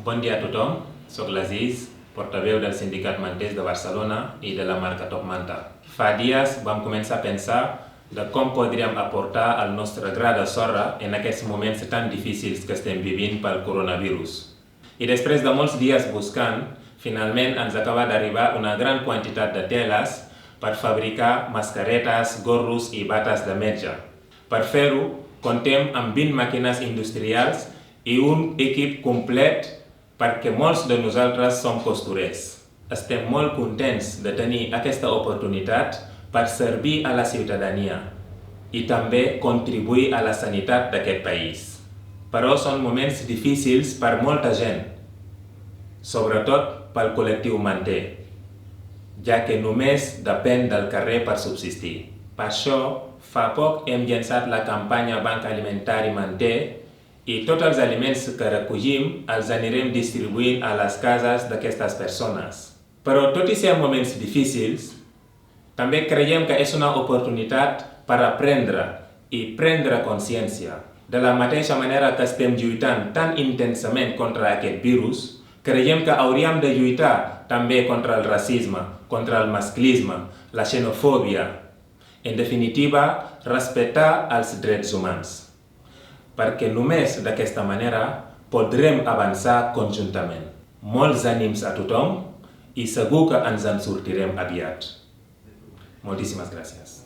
Bon dia a tothom, soc l'Aziz, portaveu del Sindicat Manters de Barcelona i de la marca Top Manta. Fa dies vam començar a pensar de com podríem aportar el nostre gra de sorra en aquests moments tan difícils que estem vivint pel coronavirus. I després de molts dies buscant, finalment ens acaba d'arribar una gran quantitat de teles per fabricar mascaretes, gorros i bates de metge. Per fer-ho, contem amb 20 màquines industrials i un equip complet perquè molts de nosaltres som costurers. Estem molt contents de tenir aquesta oportunitat per servir a la ciutadania i també contribuir a la sanitat d'aquest país. Però són moments difícils per molta gent, sobretot pel col·lectiu manter, ja que només depèn del carrer per subsistir. Per això, fa poc hem llançat la campanya Banc Alimentari Manter i tots els aliments que recollim els anirem distribuint a les cases d'aquestes persones. Però tot i ser moments difícils, també creiem que és una oportunitat per aprendre i prendre consciència. De la mateixa manera que estem lluitant tan intensament contra aquest virus, creiem que hauríem de lluitar també contra el racisme, contra el masclisme, la xenofòbia. En definitiva, respectar els drets humans. Perquè només d'aquesta manera podrem avançar conjuntament. Molts ànims a tothom i segur que ens en sortirem aviat. Moltíssimes gràcies.